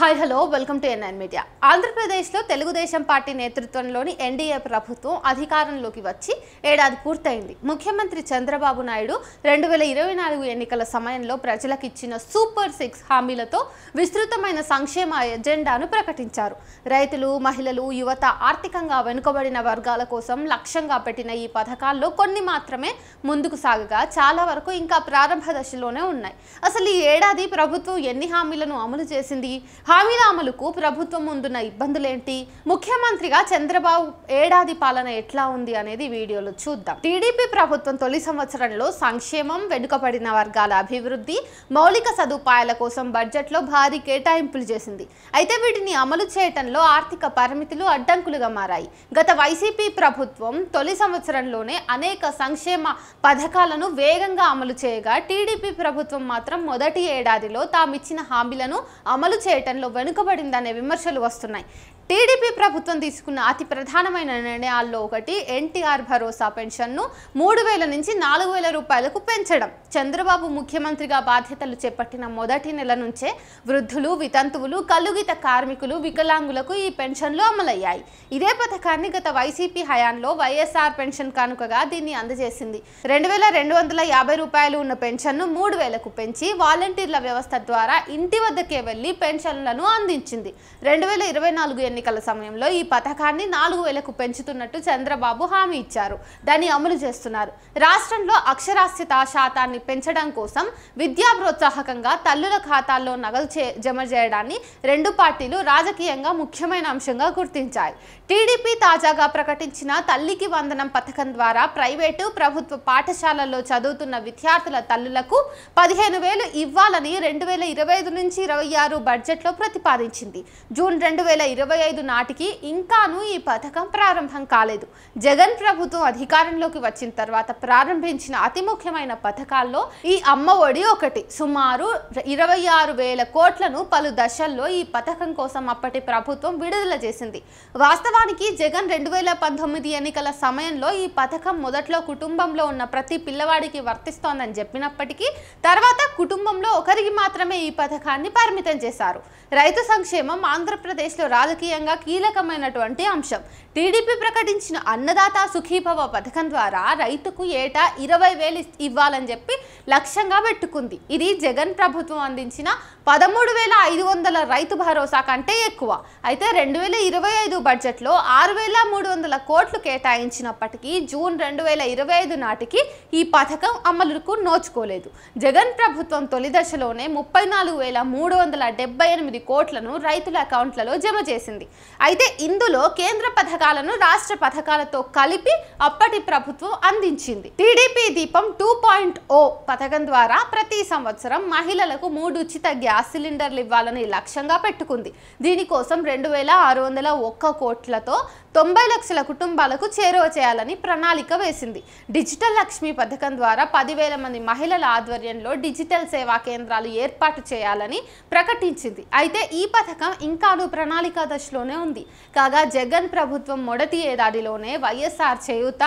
Hi hello welcome to NN media. ఆంధ్రప్రదేశ్లో Telugu Desam party నేతృత్వంలోని NDA ప్రభుత్వం అధికారంలోకి వచ్చి ఏడాది పూర్తయింది. ముఖ్యమంత్రి చంద్రబాబు నాయుడు 2024 ఎన్నికల సమయంలో ప్రజలకు ఇచ్చిన సూపర్ 6 హామీలతో విస్తృతమైన సంక్షేమ ఎజెండాను ప్రకటించారు. రైతులు, మహిళలు, యువత, ఆర్థికంగా వెనుకబడిన వర్గాల కోసం లక్ష్యంగా పెట్టిన ఈ పథకాల్లో కొన్ని మాత్రమే ముందుకు సాగగా చాలా వరకు ఇంకా ప్రారంభ దశలోనే ఉన్నాయి. అసలు ఈ ఏడాది ప్రభుత్వం ఎన్ని హామీలను అమలు చేసింది? హామీల అమలుకు ప్రభుత్వం ముందున్న ఇబ్బందులేంటి? ముఖ్యమంత్రిగా చంద్రబాబు ఏడాది పాలన ఎట్లా ఉంది అనేది వీడియోలో చూద్దాం. టీడీపీ ప్రభుత్వం తొలి సంవత్సరంలో సంక్షేమం, వెనుకబడిన వర్గాల అభివృద్ధి, మౌలిక సదుపాయాల కోసం బడ్జెట్లో భారీ కేటాయింపులు చేసింది. అయితే వీటిని అమలు చేయటంలో ఆర్థిక పరిమితులు అడ్డంకులుగా మారాయి. గత వైసీపీ ప్రభుత్వం తొలి సంవత్సరంలోనే అనేక సంక్షేమ పథకాలను వేగంగా అమలు చేయగా టీడీపీ ప్రభుత్వం మాత్రం మొదటి ఏడాదిలో తామిచ్చిన హామీలను అమలు చేయటంలో వెనుకబడిందనే విమర్శలు వస్తున్నాయి. టీడీపీ ప్రభుత్వం తీసుకున్న అతి ప్రధానమైన నిర్ణయాల్లో ఒకటి ఎన్టీఆర్ భరోసా పెన్షన్ను 3,000 నుంచి 4,000 రూపాయలకు పెంచడం. చంద్రబాబు ముఖ్యమంత్రిగా బాధ్యతలు చేపట్టిన మొదటి నెల నుంచే వృద్ధులు, వితంతువులు, కల్లుగీత కార్మికులు, వికలాంగులకు ఈ పెన్షన్లు అమలయ్యాయి. ఇదే పథకాన్ని గత వైసీపీ హయాంలో వైఎస్ఆర్ పెన్షన్ కానుకగా దీన్ని అందజేసింది. 2,250 రూపాయలు ఉన్న పెన్షన్ను 3,000కు పెంచి వాలంటీర్ల వ్యవస్థ ద్వారా ఇంటి వద్దకే వెళ్లి పెన్షన్లను అందించింది. 2024 ఎన్నికల సమయంలో ఈ పథకాన్ని 4,000కు పెంచుతున్నట్టు చంద్రబాబు హామీ ఇచ్చారు. దాన్ని అమలు చేస్తున్నారు. రాష్ట్రంలో అక్షరాస్యత శాతాన్ని పెంచడం కోసం విద్యా ప్రోత్సాహకంగా తల్లుల ఖాతాల్లో నగదు జమ చేయడాన్ని రెండు పార్టీలు రాజకీయంగా ముఖ్యమైన అంశంగా గుర్తించాయి. టీడీపీ తాజాగా ప్రకటించిన తల్లికి వందనం పథకం ద్వారా ప్రైవేటు, ప్రభుత్వ పాఠశాలల్లో చదువుతున్న విద్యార్థుల తల్లులకు 15,000 ఇవ్వాలని 2025 నుంచి 26 బడ్జెట్లో ప్రతిపాదించింది. జూన్ 2025 నాటికి ఇంకాను ఈ పథకం ప్రారంభం కాలేదు. జగన్ ప్రభుత్వం అధికారంలోకి వచ్చిన తర్వాత ప్రారంభించిన అతి ముఖ్యమైన పథకాల్లో ఈ అమ్మ ఒడి ఒకటి. సుమారు 26,000 కోట్లను పలు దశల్లో ఈ పథకం కోసం అప్పటి ప్రభుత్వం విడుదల చేసింది. వాస్తవానికి జగన్ 2019 ఎన్నికల సమయంలో ఈ పథకం మొదట్లో కుటుంబంలో ఉన్న ప్రతి పిల్లవాడికి వర్తిస్తోందని చెప్పినప్పటికీ తర్వాత కుటుంబంలో ఒకరికి మాత్రమే ఈ పథకాన్ని పరిమితం చేశారు. రైతు సంక్షేమం ఆంధ్రప్రదేశ్లో రాజకీయంగా కీలకమైనటువంటి అంశం. టీడీపీ ప్రకటించిన అన్నదాత సుఖీభవ పథకం ద్వారా రైతుకు ఏటా 20,000 ఇవ్వాలని చెప్పి లక్ష్యంగా పెట్టుకుంది. ఇది జగన్ ప్రభుత్వం అందించిన 13,500 రైతు భరోసా కంటే ఎక్కువ. అయితే 2025 బడ్జెట్లో 6,300 కోట్లు కేటాయించినప్పటికీ జూన్ 2025 నాటికి ఈ పథకం అమలుకు నోచుకోలేదు. జగన్ ప్రభుత్వం తొలి దశలోనే 34,378 కోట్లను రైతుల అకౌంట్లలో జమ చేసింది. అయితే ఇందులో కేంద్ర పథకాలను రాష్ట్ర పథకాలతో కలిపి అప్పటి ప్రభుత్వం అందించింది. టీడీపీ దీపం 2.0 పథకం ద్వారా ప్రతి సంవత్సరం మహిళలకు 3 ఉచిత గ్యాస్ సిలిండర్లు ఇవ్వాలని లక్ష్యంగా పెట్టుకుంది. దీనికోసం 2,601 కోట్లతో 90 లక్షల కుటుంబాలకు చేరువ చేయాలని ప్రణాళిక వేసింది. డిజిటల్ లక్ష్మి పథకం ద్వారా 10,000 మంది మహిళల ఆధ్వర్యంలో డిజిటల్ సేవా కేంద్రాలు ఏర్పాటు చేయాలని ప్రకటించింది. అయితే ఈ పథకం ఇంకాను ప్రణాళిక దశలోనే ఉంది. కాగా జగన్ ప్రభుత్వం మొదటి ఏడాదిలోనే వైఎస్ఆర్ చేయూత,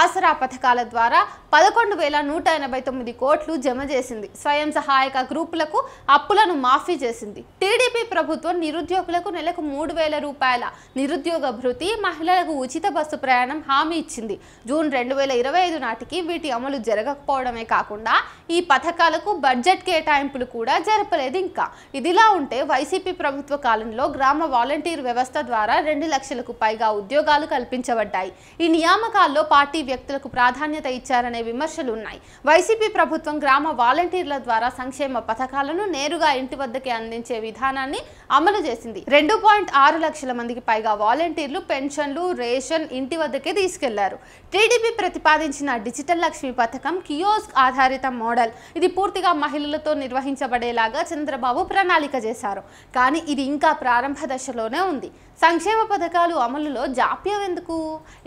ఆసరా పథకాల ద్వారా 11,189 కోట్లు జమ చేసింది. స్వయం సహాయక గ్రూపులకు అప్పులను మాఫీ చేసింది. టీడీపీ ప్రభుత్వం నిరుద్యోగులకు నెలకు 3,000 రూపాయల నిరుద్యోగ భృతి, మహిళలకు ఉచిత బస్సు ప్రయాణం హామీ ఇచ్చింది. జూన్ 2025 నాటికి వీటి అమలు జరగకపోవడమే కాకుండా ఈ పథకాలకు బడ్జెట్ కేటాయింపులు కూడా జరపలేదు. ఇంకా ఇదిలా ఉంటే వైసీపీ ప్రభుత్వ కాలంలో గ్రామ వాలంటీర్ వ్యవస్థ ద్వారా 2 లక్షలకు పైగా ఉద్యోగాలు కల్పించబడ్డాయి. ఈ నియామకాల్లో పార్టీ వ్యక్తులకు ప్రాధాన్యత ఇచ్చారనే విమర్శలు ఉన్నాయి. వైసీపీ ప్రభుత్వం గ్రామ వాలంటీర్ల ద్వారా సంక్షేమ పథకాలను నేరుగా ఇంటి వద్దకే అందించే విధానాన్ని అమలు చేసింది. 2.6 లక్షల మందికి పైగా వాలంటీర్లు పెన్షన్లు, రేషన్ ఇంటి వద్దకే తీసుకెళ్లారు. టీడీపీ ప్రతిపాదించిన డిజిటల్ లక్ష్మి పథకం కియోస్క్ ఆధారిత మోడల్. ఇది పూర్తిగా మహిళలతో నిర్వహించబడేలాగా చంద్రబాబు ప్రణాళిక చేశారు. కానీ ఇది ఇంకా ప్రారంభ దశలోనే ఉంది. సంక్షేమ పథకాలు అమలులో జాప్యం ఎందుకు?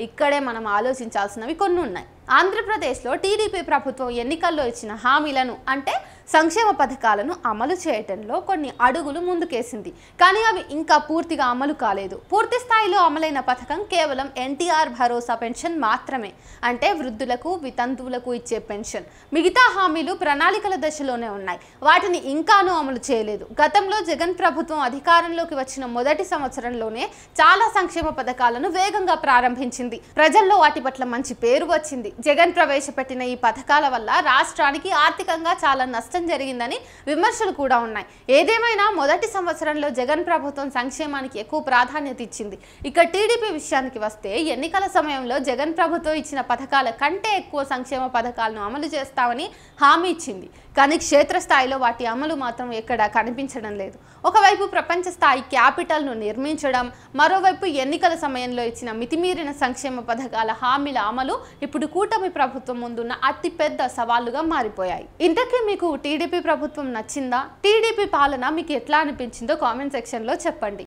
ఇక్కడే మనం ఆలోచించాల్సినవి కొన్ని ఉన్నాయి. ఆంధ్రప్రదేశ్లో టీడీపీ ప్రభుత్వం ఎన్నికల్లో ఇచ్చిన హామీలను అంటే సంక్షేమ పథకాలను అమలు చేయడంలో కొన్ని అడుగులు ముందుకేసింది. కానీ అవి ఇంకా పూర్తిగా అమలు కాలేదు. పూర్తి స్థాయిలో అమలైన పథకం కేవలం ఎన్టీఆర్ భరోసా పెన్షన్ మాత్రమే, అంటే వృద్ధులకు, వితంతువులకు ఇచ్చే పెన్షన్. మిగతా హామీలు ప్రణాళికల దశలోనే ఉన్నాయి. వాటిని ఇంకానూ అమలు చేయలేదు. గతంలో జగన్ ప్రభుత్వం అధికారంలోకి వచ్చిన మొదటి సంవత్సరంలోనే చాలా సంక్షేమ పథకాలను వేగంగా ప్రారంభించింది. ప్రజల్లో వాటి పట్ల మంచి పేరు వచ్చింది. జగన్ ప్రవేశపెట్టిన ఈ పథకాల వల్ల రాష్ట్రానికి ఆర్థికంగా చాలా నష్టం జరిగిందని విమర్శలు కూడా ఉన్నాయి. ఏదేమైనా మొదటి సంవత్సరంలో జగన్ ప్రభుత్వం సంక్షేమానికి ఎక్కువ ప్రాధాన్యత ఇచ్చింది. ఇక టీడీపీ విషయానికి వస్తే ఎన్నికల సమయంలో జగన్ ప్రభుత్వం ఇచ్చిన పథకాల కంటే ఎక్కువ సంక్షేమ పథకాలను అమలు చేస్తామని హామీ ఇచ్చింది. కానీ క్షేత్రస్థాయిలో వాటి అమలు మాత్రం ఎక్కడా కనిపించడం లేదు. ఒకవైపు ప్రపంచ స్థాయి క్యాపిటల్ను నిర్మించడం, మరోవైపు ఎన్నికల సమయంలో ఇచ్చిన మితిమీరిన సంక్షేమ పథకాల హామీల అమలు ఇప్పుడు కూటమి ప్రభుత్వం ముందున్న అతిపెద్ద సవాళ్లుగా మారిపోయాయి. ఇంతకీ మీకు టీడీపీ ప్రభుత్వం నచ్చిందా? టీడీపీ పాలన మీకు ఎట్లా అనిపించిందో కామెంట్ సెక్షన్లో చెప్పండి.